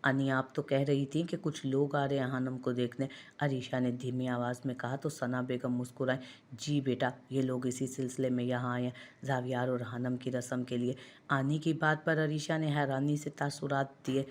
"अन्नी, आप तो कह रही थी कि कुछ लोग आ रहे हैं हानम को देखने", अरीशा ने धीमी आवाज़ में कहा तो सना बेगम मुस्कुराई। "जी बेटा, ये लोग इसी सिलसिले में यहाँ आए हैं, ज़ावियार और हानम की रस्म के लिए।" आनी की बात पर अरीशा ने हैरानी से तासुरात दिए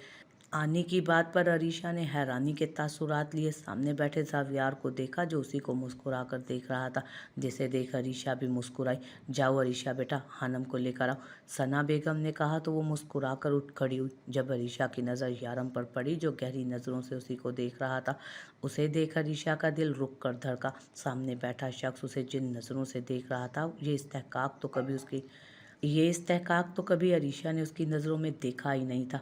आने की बात पर अरीशा ने हैरानी के तासुरात लिए सामने बैठे ज़ावियार को देखा, जो उसी को मुस्कुराकर देख रहा था, जिसे देख अरीशा भी मुस्कुराई। "जाओ अरीशा बेटा, हानम को लेकर आओ", सना बेगम ने कहा तो वो मुस्कुराकर उठ खड़ी हुई। जब अरीशा की नज़र यारम पर पड़ी, जो गहरी नज़रों से उसी को देख रहा था, उसे देख अरीशा का दिल रुक कर धड़का। सामने बैठा शख्स उसे जिन नज़रों से देख रहा था, ये इस्तेहकाक तो कभी अरीशा ने उसकी नज़रों में देखा ही नहीं था।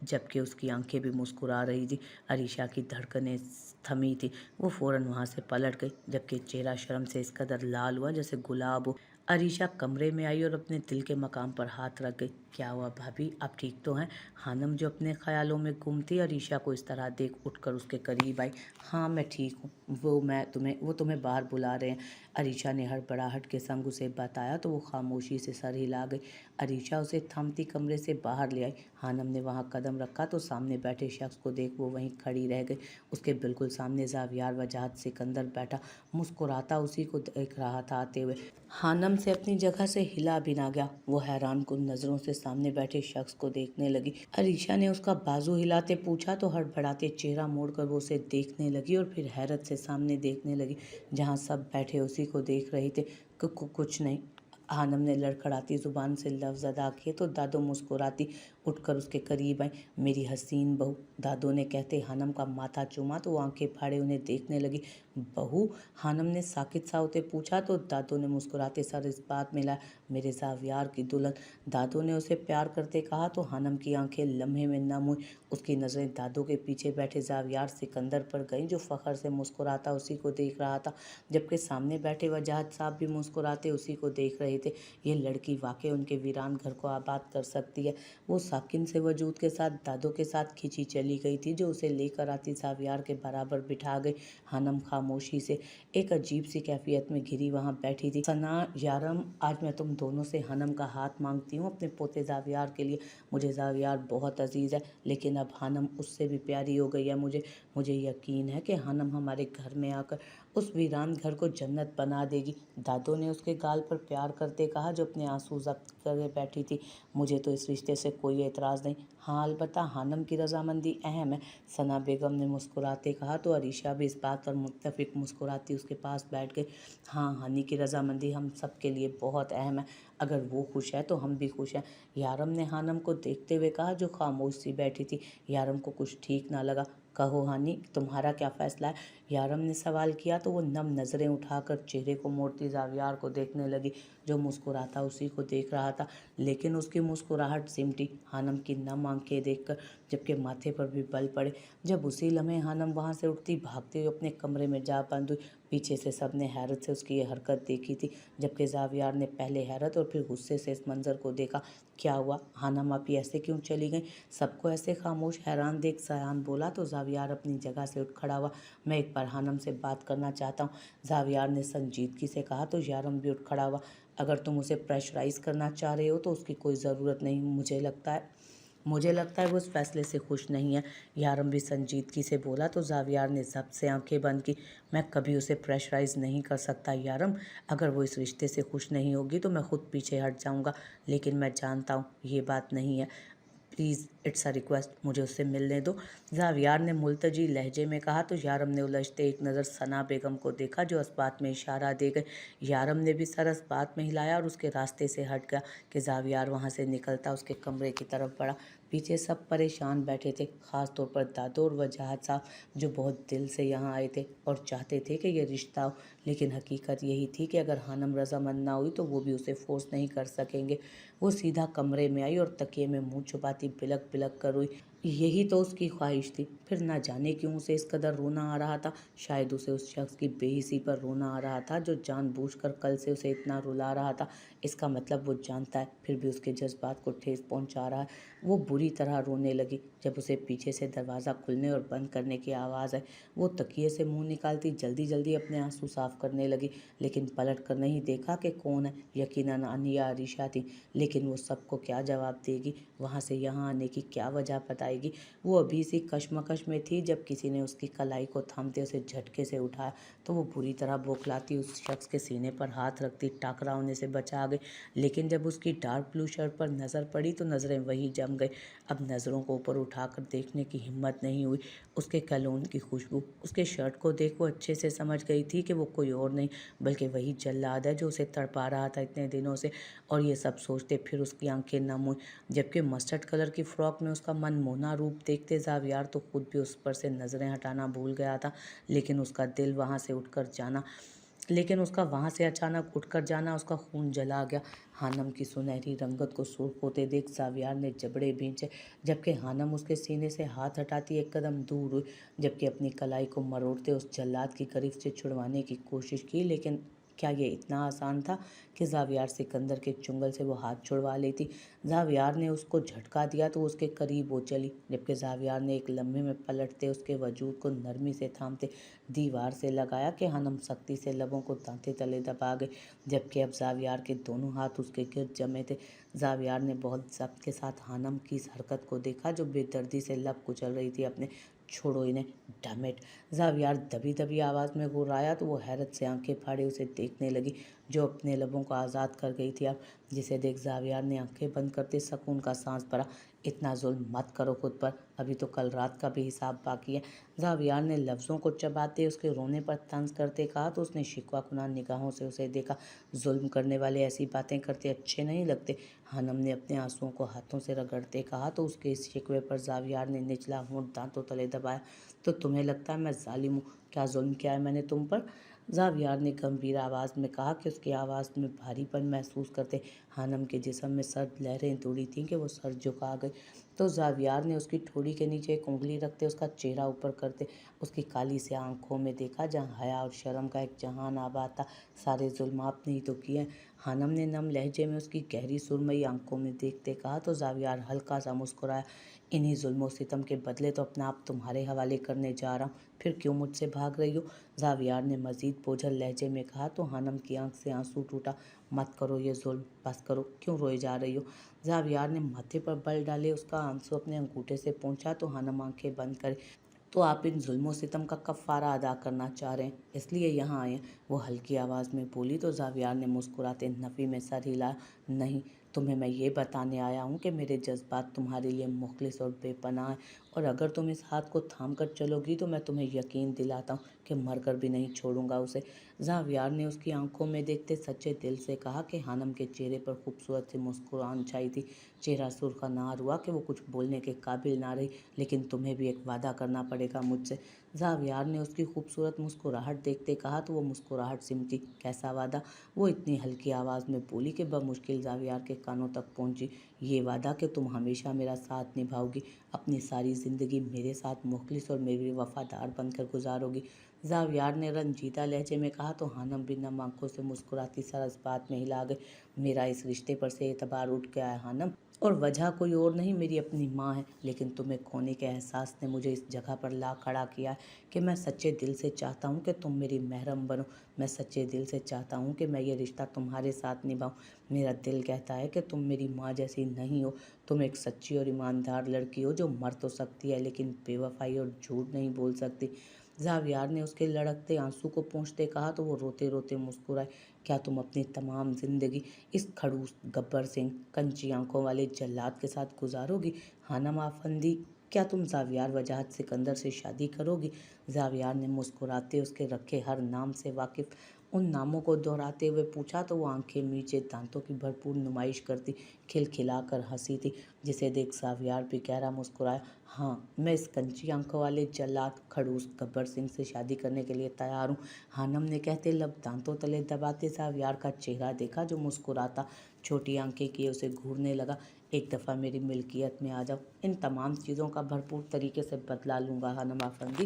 जबकि उसकी आंखें भी मुस्कुरा रही थी। अरीशा की धड़कनें थमी थी। वो फौरन वहाँ से पलट गई, जबकि चेहरा शर्म से इस कदर लाल हुआ जैसे गुलाब हो। अरीशा कमरे में आई और अपने दिल के मकाम पर हाथ रख गई। "क्या हुआ भाभी, आप ठीक तो हैं?" हानम, जो अपने ख्यालों में गुम थी, अरीशा को इस तरह देख उठकर उसके करीब आई। "हाँ, मैं ठीक हूँ। वो तुम्हें बाहर बुला रहे हैं", अरीशा ने हड़बड़ाहट के संग उसे बताया तो वो खामोशी से सर हिला गई। अरीशा उसे थामती कमरे से बाहर ले आई। हानम ने वहाँ कदम रखा तो सामने बैठे शख्स को देख वो वहीं खड़ी रह गई। उसके बिल्कुल सामने ज़ावियार वजाहत सिकंदर बैठा मुस्कुराता उसी को देख रहा था आते हुए। हानम से अपनी जगह से हिला भी ना गया। वो हैरान कुन नज़रों से सामने बैठे शख्स को देखने लगी। अरीशा ने उसका बाजू हिलाते पूछा तो हड़बड़ाते चेहरा मोड़कर वो उसे देखने लगी और फिर हैरत से सामने देखने लगी, जहाँ सब बैठे उसी को देख रहे थे। कुछ नहीं", हानम ने लड़खड़ाती जुबान से लफ्ज़ अदा किए तो दादो मुस्कुराती उठकर उसके करीब आई। "मेरी हसीन बहू", दादो ने कहते हानम का माथा चूमा तो वो आंखें फाड़े उन्हें देखने लगी। "बहू?" हानम ने साकित सा होते पूछा तो दादो ने मुस्कुराते सर इस बात में लाया, "मेरे ज़ावियार की दुल्हन", दादो ने उसे प्यार करते कहा तो हानम की आंखें लम्हे में नम हुई। उसकी नज़रें दादो के पीछे बैठे ज़ावियार सिकंदर पर गईं, जो फ़ख्र से मुस्कुराता उसी को देख रहा था, जबकि सामने बैठे वजाहत साहब भी मुस्कुराते उसी को देख रहे थे। ये लड़की वाकई उनके वीरान घर को आबाद कर सकती है। वो साकिन से वजूद के साथ दादो के साथ खींची चली गई थी, जो उसे लेकर आती ज़ावियार के बराबर बिठा गई। हानम खामोशी से एक अजीब सी कैफियत में घिरी वहाँ बैठी थी। "सना, यारम, आज मैं तुम दोनों से हानम का हाथ मांगती हूँ अपने पोते ज़ावियार के लिए। मुझे ज़ावियार बहुत अजीज़ है, लेकिन अब हानम उससे भी प्यारी हो गई है मुझे यकीन है कि हानम हमारे घर में आकर उस वीरान घर को जन्नत बना देगी", दादो ने उसके गाल पर प्यार करते कहा, जो अपने आंसू ज़ब्त करे बैठी थी। "मुझे तो इस रिश्ते से कोई एतराज़ नहीं। हाँ, अलबत्ता हानम की रजामंदी अहम है", सना बेगम ने मुस्कुराते कहा तो अरीशा भी इस बात पर मुत्तफिक मुस्कुराती उसके पास बैठ गई। "हाँ, हानी की रजामंदी हम सब के लिए बहुत अहम है। अगर वो खुश है तो हम भी खुश हैं", यारम ने हानम को देखते हुए कहा, जो खामोश सी बैठी थी। यारम को कुछ ठीक ना लगा। "कहो हानी, तुम्हारा क्या फैसला है?" यारम ने सवाल किया तो वो नम नज़रें उठाकर चेहरे को मोड़ती ज़ावियार को देखने लगी, जो मुस्कुराता उसी को देख रहा था। लेकिन उसकी मुस्कुराहट सिमटी हानम की नम आंखें देखकर, जबकि माथे पर भी बल पड़े। जब उसी लम्हे हानम वहाँ से उठती भागते हुए अपने कमरे में जा बंद हुई। पीछे से सबने हैरत से उसकी ये हरकत देखी थी, जबकि ज़ावियार ने पहले हैरत और फिर गुस्से से इस मंजर को देखा। "क्या हुआ हानम, आप ये ऐसे क्यों चली गई?" सबको ऐसे खामोश हैरान देख सयान बोला तो ज़ावियार अपनी जगह से उठ खड़ा हुआ। "मैं एक बार हानम से बात करना चाहता हूँ", ज़ावियार ने संजीदगी से कहा तो यारम भी उठ खड़ा हुआ। "अगर तुम उसे प्रेशराइज़ करना चाह रहे हो तो उसकी कोई ज़रूरत नहीं, मुझे लगता है वो इस फैसले से खुश नहीं है", यारम भी संजीदगी से बोला तो ज़ावियार ने ज़ब्त से आंखें बंद की। "मैं कभी उसे प्रेशराइज़ नहीं कर सकता यारम। अगर वो इस रिश्ते से खुश नहीं होगी तो मैं खुद पीछे हट जाऊंगा, लेकिन मैं जानता हूँ ये बात नहीं है। प्लीज़, इट्स अ रिक्वेस्ट, मुझे उससे मिलने दो", ज़ावियार ने मुल्तजी लहजे में कहा तो यारम ने उलझते एक नज़र सना बेगम को देखा, जो असबात में इशारा दे गए। यारम ने भी सर असबात में हिलाया और उसके रास्ते से हट गया कि ज़ावियार वहाँ से निकलता उसके कमरे की तरफ बढ़ा। पीछे सब परेशान बैठे थे, ख़ास तौर पर दादो और वजाहत साहब, जो बहुत दिल से यहाँ आए थे और चाहते थे कि ये रिश्ता हो। लेकिन हकीकत यही थी कि अगर हानम रजामंद ना हुई तो वो भी उसे फोर्स नहीं कर सकेंगे। वो सीधा कमरे में आई और तकिए में मुंह छुपाती बिलक बिलक कर रोई। यही तो उसकी ख्वाहिश थी। फिर ना जाने क्यों उसे इस कदर रोना आ रहा था। शायद उसे उस शख्स की बेहिसी पर रोना आ रहा था, जो जानबूझकर कल से उसे इतना रुला रहा था। इसका मतलब वो जानता है, फिर भी उसके जज्बात को ठेस पहुंचा रहा है। वो बुरी तरह रोने लगी। जब उसे पीछे से दरवाज़ा खुलने और बंद करने की आवाज़ आई। वो तकिए से मुंह निकालती जल्दी जल्दी अपने आंसू साफ करने लगी, लेकिन पलट कर नहीं देखा कि कौन है। यकीनन अनिया अरीशा थी, लेकिन वो सबको क्या जवाब देगी, वहाँ से यहाँ आने की क्या वजह बताएगी। वो अभी सी कश्मकश में थी जब किसी ने उसकी कलाई को थामते उसे झटके से उठाया, तो वो बुरी तरह बौखलाती उस शख्स के सीने पर हाथ रखती टाकरा होने से बचा गई। लेकिन जब उसकी डार्क ब्लू शर्ट पर नज़र पड़ी तो नज़रें वही जम गई। अब नज़रों को ऊपर उठाकर देखने की हिम्मत नहीं हुई। उसके कलोन की खुशबू, उसके शर्ट को देख वो अच्छे से समझ गई थी कि वो कोई और नहीं बल्कि वही जल्लाद है जो उसे तड़पा रहा था इतने दिनों से। और ये सब सोचते फिर उसकी आंखें नम हुई, जबकि मस्टर्ड कलर की फ्रॉक में उसका मनमोहना रूप देखते ज़ावियार तो खुद भी उस पर से नज़रें हटाना भूल गया था। लेकिन उसका दिल वहाँ से उठकर जाना लेकिन उसका वहाँ से अचानक उठकर जाना उसका खून जला गया। हानम की सुनहरी रंगत को सुर्ख होते देख ज़ावियार ने जबड़े भींचे, जबकि हानम उसके सीने से हाथ हटाती एक कदम दूर हुई, जबकि अपनी कलाई को मरोड़ते उस जल्लाद की गिरफ्त से छुड़वाने की कोशिश की। लेकिन क्या ये इतना आसान था कि ज़ावियार सिकंदर के चुंगल से वो हाथ छुड़वा लेती। ज़ावियार ने उसको झटका दिया तो उसके करीब वो चली, जबकि ज़ावियार ने एक लम्हे में पलटते उसके वजूद को नरमी से थामते दीवार से लगाया कि हानम सख्ती से लबों को दांते तले दबा गए, जबकि अब ज़ावियार के दोनों हाथ उसके गिर्द जमे थे। ज़ावियार ने बहुत ज़ब्त के साथ हानम की इस हरकत को देखा जो बेदर्दी से लब कुचल रही थी अपने। छोड़ो इन्हें, डैमेट। ज़ावियार दबी दबी आवाज़ में गुर्राया तो वो हैरत से आंखें फाड़े उसे देखने लगी जो अपने लबों को आज़ाद कर गई थी अब, जिसे देख ज़ावियार ने आंखें बंद करते सुकून का सांस भरा। इतना जुल्म मत करो खुद पर, अभी तो कल रात का भी हिसाब बाकी है। ज़ावियार ने लफ्ज़ों को चबाते उसके रोने पर तंज करते कहा तो उसने शिकवा कुनान निगाहों से उसे देखा। जुल्म करने वाले ऐसी बातें करते अच्छे नहीं लगते। हानम ने अपने आंसुओं को हाथों से रगड़ते कहा तो उसके इस शिकवे पर ज़ावियार ने निचला होंठ दांतों तले दबाया। तो तुम्हें लगता है मैं जालिम हूँ? क्या जुल्म किया है मैंने तुम पर? ज़ावियार ने गंभीर आवाज़ में कहा कि उसकी आवाज़ में भारीपन महसूस करते हानम के जिस्म में सर्द लहरें दौड़ी थीं कि वो सर झुका गई। तो ज़ावियार ने उसकी ठोड़ी के नीचे एक उंगली रखते उसका चेहरा ऊपर करते उसकी काली से आंखों में देखा जहाँ हया और शर्म का एक जहान आबाद था। सारे जुल्म आपने ही तो किए हैं। हानम ने नम लहजे में उसकी गहरी सुरमई आंखों में देखते कहा तो ज़ावियार हल्का सा मुस्कुराया। इन्हीं जुल्मों सितम के बदले तो अपना आप तुम्हारे हवाले करने जा रहा हूँ, फिर क्यों मुझसे भाग रही हो? ज़ावियार ने मजीद बोझल लहजे में कहा तो हानम की आंख से आंसू टूटा। मत करो ये जुल्म, बस करो, क्यों रोए जा रही हो? ज़ावियार ने माथे पर बल डाले उसका आंसू अपने अंगूठे से पोंछा तो हानम आंखें बंद करे। तो आप इन जुल्मों सितम का कफ़ारा अदा करना चाह रहे हैं, इसलिए यहाँ आए हैं, वो हल्की आवाज़ में बोली तो ज़ावियार ने मुस्कुराते नफ़ी में सर हिलाया। नहीं, तुम्हें मैं ये बताने आया हूँ कि मेरे जज्बात तुम्हारे लिए मुखलिस और बेपनाह हैं, और अगर तुम इस हाथ को थाम कर चलोगी तो मैं तुम्हें यकीन दिलाता हूँ कि मरकर भी नहीं छोड़ूंगा उसे। ज़ावियार ने उसकी आंखों में देखते सच्चे दिल से कहा कि हानम के चेहरे पर खूबसूरत सी मुस्कुराहट छाई थी। चेहरा सुर्खनार हुआ कि वो कुछ बोलने के काबिल ना रही। लेकिन तुम्हें भी एक वादा करना पड़ेगा मुझसे। ज़ावियार ने उसकी खूबसूरत मुस्कुराहट देखते कहा तो वो मुस्कुराहट सिमटी। कैसा वादा? वो इतनी हल्की आवाज़ में बोली कि बमुश्किल ज़ावियार के कानों तक पहुंची। ये वादा कि तुम हमेशा मेरा साथ निभाओगी, अपनी सारी ज़िंदगी मेरे साथ मुखलिस और मेरी वफादार बनकर गुजारोगी। ज़ावियार ने रंजीदा लहजे में कहा तो हानम भी नम आंखों से मुस्कुराती सरस बात में हिला गई। मेरा इस रिश्ते पर से एतबार उठ गया है हानम, और वजह कोई और नहीं, मेरी अपनी माँ है। लेकिन तुम्हें खोने के एहसास ने मुझे इस जगह पर ला खड़ा किया है कि मैं सच्चे दिल से चाहता हूँ कि तुम मेरी महरम बनो। मैं सच्चे दिल से चाहता हूँ कि मैं ये रिश्ता तुम्हारे साथ निभाऊँ। मेरा दिल कहता है कि तुम मेरी माँ जैसी नहीं हो। तुम एक सच्ची और ईमानदार लड़की हो जो मर तो सकती है लेकिन बेवफाई और झूठ नहीं बोल सकती। ज़ावियार ने उसके लड़कते आंसू को पोंछते कहा तो वो रोते रोते मुस्कुराए। क्या तुम अपनी तमाम जिंदगी इस खड़ूस गब्बर सिंह कंची आंखों वाले जल्लाद के साथ गुजारोगी? हानम आफंदी, क्या तुम ज़ावियार वजाहत सिकंदर से शादी करोगी? ज़ावियार ने मुस्कुराते उसके रखे हर नाम से वाकिफ उन नामों को दोहराते हुए पूछा तो वो आंखें मीचे दांतों की भरपूर नुमाइश करती खिलखिलाकर हंसी थी, जिसे देख ज़ावियार भी गहरा मुस्कुराया। हाँ, मैं इस कंची आंखों वाले जल्लाद खड़ूस गब्बर सिंह से शादी करने के लिए तैयार हूँ। हानम ने कहते लब दांतों तले दबाते ज़ावियार का चेहरा देखा जो मुस्कुराता छोटी आंखें किए उसे घूरने लगा। एक दफ़ा मेरी मिल्कियत में आ जाओ, इन तमाम चीज़ों का भरपूर तरीके से बदला लूँगा हनम आफंदी।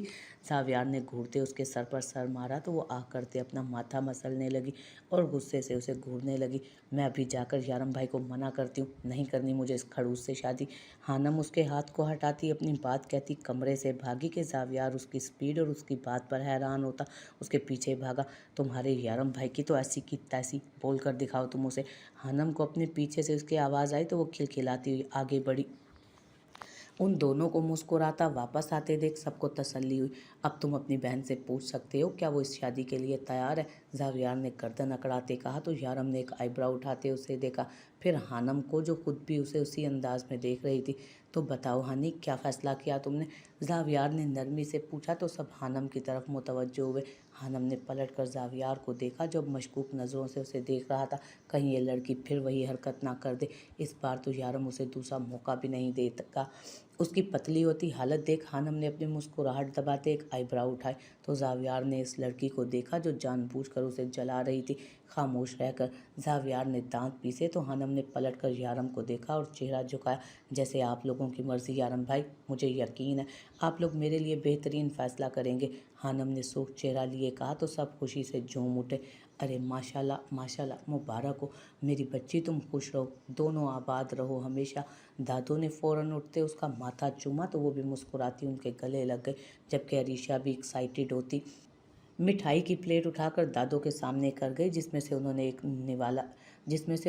ज़ावियार ने घूरते उसके सर पर सर मारा तो वो आह करते अपना माथा मसलने लगी और गुस्से से उसे घूरने लगी। मैं अभी जाकर यारम भाई को मना करती हूँ, नहीं करनी मुझे इस खड़ूस से शादी। हानम उसके हाथ को हटाती अपनी बात कहती कमरे से भागी कि ज़ावियार उसकी स्पीड और उसकी बात पर हैरान होता उसके पीछे भागा। तुम्हारे यारम भाई की तो ऐसी की तैसी, बोल कर दिखाओ तुम उसे। हानम को अपने पीछे से उसकी आवाज़ आई तो वो खिलखिलाती हुई आगे बढ़ी। उन दोनों को मुस्कुराता वापस आते देख सबको तसल्ली हुई। अब तुम अपनी बहन से पूछ सकते हो क्या वो इस शादी के लिए तैयार है। ज़ावियार ने गर्दन अकड़ाते कहा तो यारम ने एक आईब्रो उठाते उसे देखा, फिर हानम को जो खुद भी उसे उसी अंदाज में देख रही थी। तो बताओ हानी, क्या फ़ैसला किया तुमने। ज़ावियार ने नरमी से पूछा तो सब हानम की तरफ मुतवज्जो हुए। हानम ने पलट कर ज़ावियार को देखा जो अब मशकूक नज़रों से उसे देख रहा था, कहीं ये लड़की फिर वही हरकत ना कर दे। इस बार तो यारम उसे दूसरा मौका भी नहीं देगा। उसकी पतली होती हालत देख हानम ने अपनी मुस्कुराहट दबाते एक आईब्रो उठाई तो ज़ावियार ने इस लड़की को देखा जो जानबूझकर उसे जला रही थी। खामोश रहकर ज़ावियार ने दांत पीसे तो हानम ने पलटकर यारम को देखा और चेहरा झुकाया। जैसे आप लोगों की मर्ज़ी यारम भाई, मुझे यकीन है आप लोग मेरे लिए बेहतरीन फ़ैसला करेंगे। हानम ने सूख चेहरा लिए कहा तो सब खुशी से झूम उठे। अरे माशाल्लाह माशाल्लाह, मुबारक हो मेरी बच्ची, तुम खुश रहो, दोनों आबाद रहो हमेशा। दादू ने फ़ौरन उठते उसका माथा चूमा तो वो भी मुस्कुराती उनके गले लग गई, जबकि अरीशा भी एक्साइटेड होती मिठाई की प्लेट उठाकर दादू के सामने कर गई, जिसमें से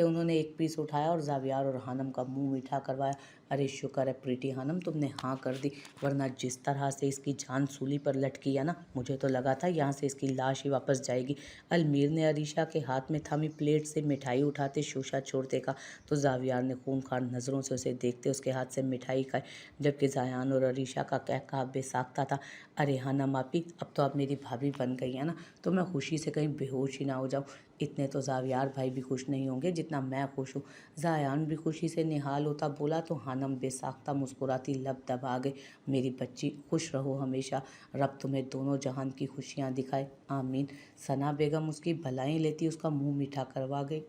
उन्होंने एक पीस उठाया और ज़ावियार और हानम का मुंह मीठा करवाया। अरे शुक्र है प्रीति हानम तुमने हाँ कर दी, वरना जिस तरह से इसकी जान सूली पर लटकी है ना, मुझे तो लगा था यहाँ से इसकी लाश ही वापस जाएगी। अलमीर ने अरीशा के हाथ में थमी प्लेट से मिठाई उठाते शोशा छोड़ते कहा तो ज़ावियार ने खूनखार नज़रों से उसे देखते उसके हाथ से मिठाई खाई, जबकि ज़ायान और अरीशा का कहका बेसाख्ता था। अरे हानम आपी, अब तो आप मेरी भाभी बन गई है ना, तो मैं खुशी से कहीं बेहोश ही ना हो जाऊँ। इतने तो ज़ावियार भाई भी खुश नहीं होंगे जितना मैं खुश हूँ। ज़ायान भी खुशी से निहाल होता बोला तो हानम बेसाख्ता मुस्कुराती लब दबा गई। मेरी बच्ची खुश रहो हमेशा, रब तुम्हें दोनों जहान की खुशियाँ दिखाए, आमीन। सना बेगम उसकी भलाई लेती उसका मुंह मीठा करवा गई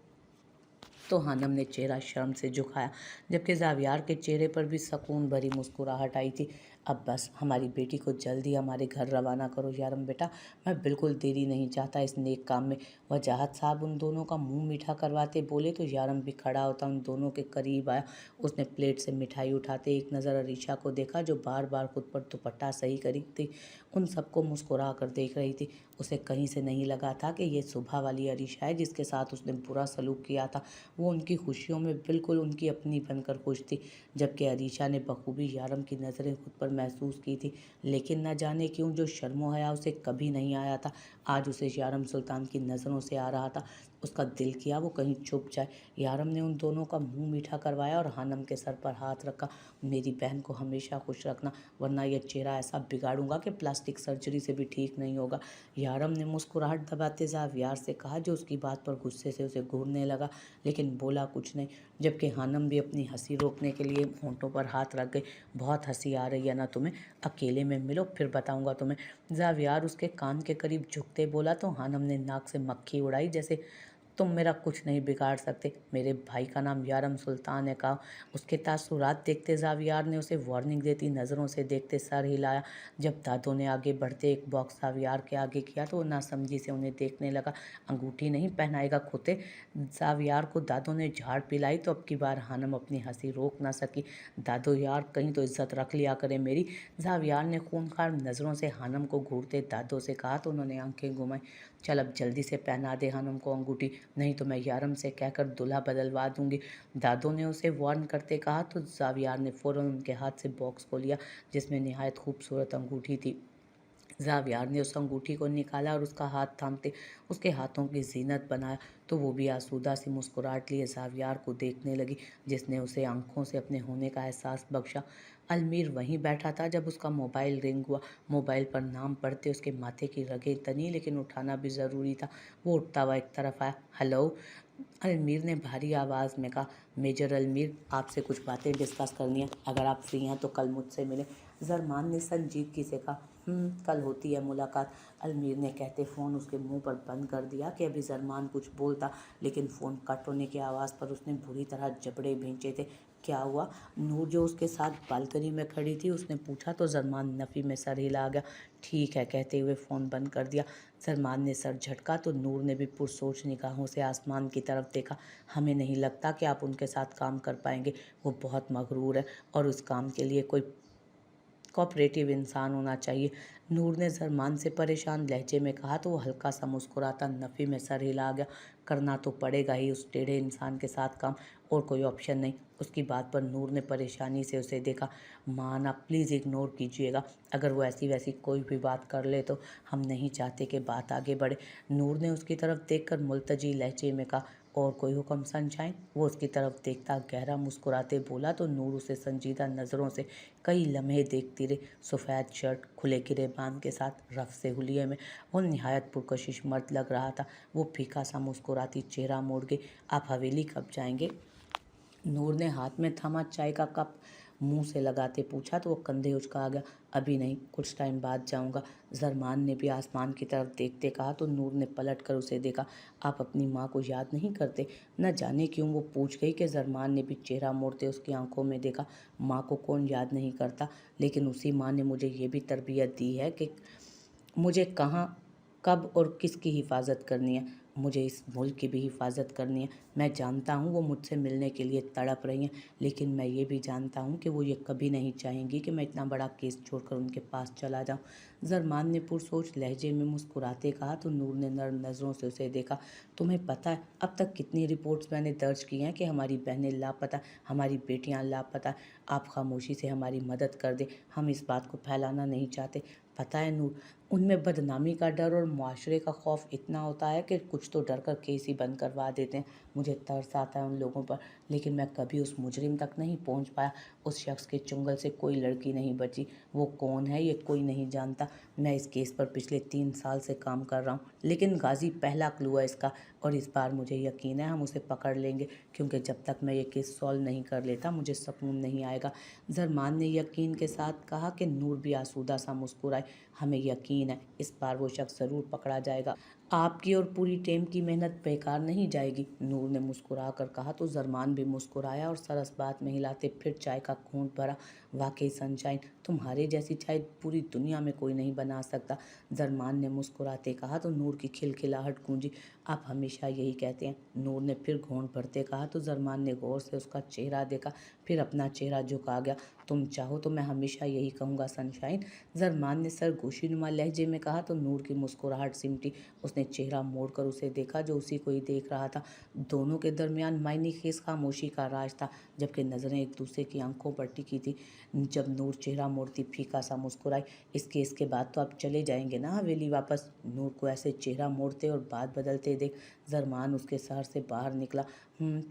तो हानम ने चेहरा शर्म से झुकाया, जबकि ज़ावियार के चेहरे पर भी सुकून भरी मुस्कुराहट आई थी। अब बस हमारी बेटी को जल्दी हमारे घर रवाना करो यारम बेटा, मैं बिल्कुल देरी नहीं चाहता इस नेक काम में। वजाहत साहब उन दोनों का मुंह मीठा करवाते बोले तो यारम भी खड़ा होता उन दोनों के करीब आया। उसने प्लेट से मिठाई उठाते एक नज़र अरीशा को देखा जो बार बार खुद पर दुपट्टा सही करी थी, उन सबको मुस्कुरा कर देख रही थी। उसे कहीं से नहीं लगा था कि ये सुबह वाली अरीशा है जिसके साथ उसने बुरा सलूक किया था। वो उनकी खुशियों में बिल्कुल उनकी अपनी बनकर खुश थी, जबकि अरीशा ने बखूबी यारम की नज़रें खुद पर महसूस की थी। लेकिन न जाने क्यों जो शर्मो हया उसे कभी नहीं आया था, आज उसे यारम सुल्तान की नज़रों से आ रहा था। उसका दिल किया वो कहीं छुप जाए। यारम ने उन दोनों का मुंह मीठा करवाया और हानम के सर पर हाथ रखा। मेरी बहन को हमेशा खुश रखना, वरना यह चेहरा ऐसा बिगाड़ूंगा कि प्लास्टिक सर्जरी से भी ठीक नहीं होगा। यारम ने मुस्कुराहट दबाते ज़ावियार से कहा जो उसकी बात पर गुस्से से उसे घूरने लगा, लेकिन बोला कुछ नहीं, जबकि हानम भी अपनी हंसी रोकने के लिए होंठों पर हाथ रख गई। बहुत हंसी आ रही है ना तुम्हें, अकेले में मिलो फिर बताऊंगा तुम्हें। ज़ावियार उसके कान के करीब झुकते बोला तो हानम ने नाक से मक्खी उड़ाई, जैसे तुम मेरा कुछ नहीं बिगाड़ सकते, मेरे भाई का नाम यारम सुल्तान है। कहा उसके तासुरात देखते ज़ावियार ने उसे वार्निंग देती नज़रों से देखते सर हिलाया। जब दादों ने आगे बढ़ते एक बॉक्स ज़ावियार के आगे किया तो वो नासमझी से उन्हें देखने लगा। अंगूठी नहीं पहनाएगा खोते। ज़ावियार को दादों ने झाड़ पिलाई तो अब की बार हानम अपनी हंसी रोक ना सकी। दादो यार कहीं तो इज्जत रख लिया करे मेरी। ज़ावियार ने खूनखार नज़रों से हानम को घूरते दादों से कहा तो उन्होंने आंखें घुमाई। चल अब जल्दी से पहना दे हानम को अंगूठी, नहीं तो मैं यारम से कहकर दूल्हा बदलवा दूंगी। दादों ने उसे वार्न करते कहा तो ज़ावियार ने फ़ौरन उनके हाथ से बॉक्स को लिया जिसमें निहायत खूबसूरत अंगूठी थी। ज़ावियार ने उस अंगूठी को निकाला और उसका हाथ थामते उसके हाथों की जीनत बनाया तो वो भी आसूदा सी मुस्कुराहट लिए ज़ावियार को देखने लगी, जिसने उसे आंखों से अपने होने का एहसास बख्शा। अलमीर वहीं बैठा था जब उसका मोबाइल रिंग हुआ। मोबाइल पर नाम पढ़ते उसके माथे की रगें तनी, लेकिन उठाना भी ज़रूरी था। वो उठता हुआ एक तरफ आया। हेलो, अलमीर ने भारी आवाज़ में कहा। मेजर अलमीर, आपसे कुछ बातें डिस्कस करनी है, अगर आप फ्री हैं तो कल मुझसे मिलें। जरमान ने संजीदगी से कहा। कल होती है मुलाकात, अलमीर ने कहते फ़ोन उसके मुंह पर बंद कर दिया कि अभी जरमान कुछ बोलता, लेकिन फ़ोन कट होने की आवाज़ पर उसने बुरी तरह जबड़े भींचे थे। क्या हुआ? नूर जो उसके साथ बालकनी में खड़ी थी उसने पूछा तो जरमान नफ़ी में सर हिला गया। ठीक है कहते हुए फ़ोन बंद कर दिया। जरमान ने सर झटका तो नूर ने भी पुरसोच निगाहों से आसमान की तरफ देखा। हमें नहीं लगता कि आप उनके साथ काम कर पाएंगे। वो बहुत मगरूर है और उस काम के लिए कोई कोऑपरेटिव इंसान होना चाहिए। नूर ने जरमान से परेशान लहजे में कहा तो वो हल्का सा मुस्कुराता नफ़ी में सर हिला गया। करना तो पड़ेगा ही उस टेढ़े इंसान के साथ काम, और कोई ऑप्शन नहीं। उसकी बात पर नूर ने परेशानी से उसे देखा। माँ आप प्लीज़ इग्नोर कीजिएगा, अगर वो ऐसी वैसी कोई भी बात कर ले तो हम नहीं चाहते कि बात आगे बढ़े। नूर ने उसकी तरफ देखकर मुल्तजी लहजे में कहा, और कोई हुक्म सनशाइन? वो उसकी तरफ देखता गहरा मुस्कुराते बोला तो नूर उसे संजीदा नज़रों से कई लम्हे देखती रही। सफ़ेद शर्ट, खुले गिरेबान के साथ रफ से हुलिये में वो निहायत पुरकशिश मर्द लग रहा था। वो फीका सा मुस्कुराती चेहरा मोड़ के, आप हवेली कब जाएंगे? नूर ने हाथ में थमा चाय का कप मुंह से लगाते पूछा तो वो कंधे उचका गया। अभी नहीं, कुछ टाइम बाद जाऊंगा। जरमान ने भी आसमान की तरफ देखते कहा तो नूर ने पलट कर उसे देखा। आप अपनी माँ को याद नहीं करते? न जाने क्यों वो पूछ गई कि जरमान ने भी चेहरा मोड़ते उसकी आंखों में देखा। माँ को कौन याद नहीं करता, लेकिन उसी माँ ने मुझे ये भी तरबियत दी है कि मुझे कहाँ, कब और किसकी हिफाजत करनी है। मुझे इस मुल्क की भी हिफाजत करनी है। मैं जानता हूँ वो मुझसे मिलने के लिए तड़प रही हैं, लेकिन मैं ये भी जानता हूँ कि वो ये कभी नहीं चाहेंगी कि मैं इतना बड़ा केस छोड़कर उनके पास चला जाऊँ। जरमान ने पुरसोच लहजे में मुस्कुराते कहा तो नूर ने नर्म नज़रों से उसे देखा। तुम्हें पता है अब तक कितनी रिपोर्ट्स मैंने दर्ज की हैं कि हमारी बहनें लापता, हमारी बेटियाँ लापता। आप खामोशी से हमारी मदद कर दे, हम इस बात को फैलाना नहीं चाहते। पता है नूर, उनमें बदनामी का डर और मुआशरे का खौफ इतना होता है कि कुछ तो डर कर केस ही बंद करवा देते हैं। मुझे तरस आता है उन लोगों पर, लेकिन मैं कभी उस मुजरिम तक नहीं पहुंच पाया। उस शख्स के चुंगल से कोई लड़की नहीं बची। वो कौन है ये कोई नहीं जानता। मैं इस केस पर पिछले 3 साल से काम कर रहा हूँ, लेकिन गाजी पहला क्लू है इसका, और इस बार मुझे यकीन है हम उसे पकड़ लेंगे, क्योंकि जब तक मैं ये केस सॉल्व नहीं कर लेता मुझे सुकून नहीं आएगा। जरमान ने यकीन के साथ कहा कि नूर भी आसूदा सा मुस्कुराई। हमें यकीन है इस बार वो शख्स ज़रूर पकड़ा जाएगा। आपकी और पूरी टीम की मेहनत बेकार नहीं जाएगी, नूर ने मुस्कुरा कर कहा तो जरमान भी मुस्कुराया और सरस बात में हिलाते फिर चाय का घूंट भरा। वाकई सनशाइन, तुम्हारे जैसी चाय पूरी दुनिया में कोई नहीं बना सकता, जरमान ने मुस्कुराते कहा तो नूर की खिलखिलाहट गूंजी। आप हमेशा यही कहते हैं, नूर ने फिर घूंट भरते कहा तो जरमान ने गौर से उसका चेहरा देखा, फिर अपना चेहरा झुका गया। तुम चाहो तो मैं हमेशा यही कहूँगा सनशाइन, जरमान ने सर गोशीनुमा लहजे में कहा तो नूर की मुस्कुराहट सिमटी। उसने चेहरा मोड़कर उसे देखा जो उसी को ही देख रहा था। दोनों के दरमियान मायने खेज खामोशी का राज था, जबकि नज़रें एक दूसरे की आंखों पर टिकी थी। जब नूर चेहरा मोड़ती फीका सा मुस्कुराई, इस केस के बाद तो आप चले जाएंगे ना हवेली वापस? नूर को ऐसे चेहरा मोड़ते और बात बदलते देख जरमान उसके शहर से बाहर निकला।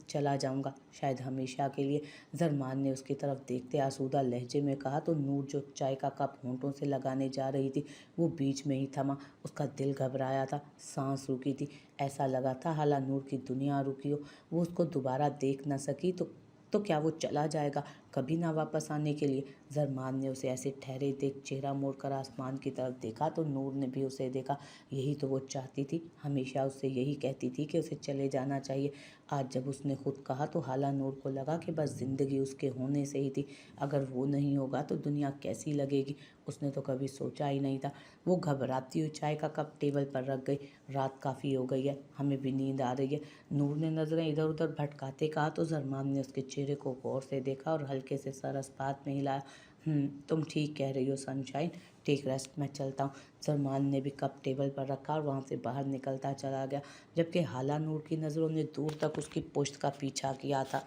चला जाऊंगा, शायद हमेशा के लिए, जरमान ने उसकी तरफ देखते आसूदा लहजे में कहा तो नूर जो चाय का कप होंठों से लगाने जा रही थी वो बीच में ही थमा। उसका दिल घबराया था, सांस रुकी थी। ऐसा लगा था हाला नूर की दुनिया रुकी हो। वो उसको दोबारा देख न सकी तो क्या वो चला जाएगा कभी ना वापस आने के लिए? जरमान ने उसे ऐसे ठहरे देख चेहरा मोड़कर आसमान की तरफ देखा तो नूर ने भी उसे देखा। यही तो वो चाहती थी, हमेशा उससे यही कहती थी कि उसे चले जाना चाहिए। आज जब उसने खुद कहा तो हाला नूर को लगा कि बस ज़िंदगी उसके होने से ही थी। अगर वो नहीं होगा तो दुनिया कैसी लगेगी, उसने तो कभी सोचा ही नहीं था। वो घबराती हुई चाय का कप टेबल पर रख गई। रात काफ़ी हो गई है, हमें भी नींद आ रही है, नूर ने नज़रें इधर उधर भटकाते कहा तो जरमान ने उसके चेहरे को गौर से देखा और हल्के से सर अस्पात में हिलाया। तुम ठीक कह रही हो सनशाइन, टेक रेस्ट, मैं चलता हूँ। जरमान ने भी कप टेबल पर रखा और वहाँ से बाहर निकलता चला गया, जबकि हाला नूर की नज़रों ने दूर तक उसकी पुश्त का पीछा किया था।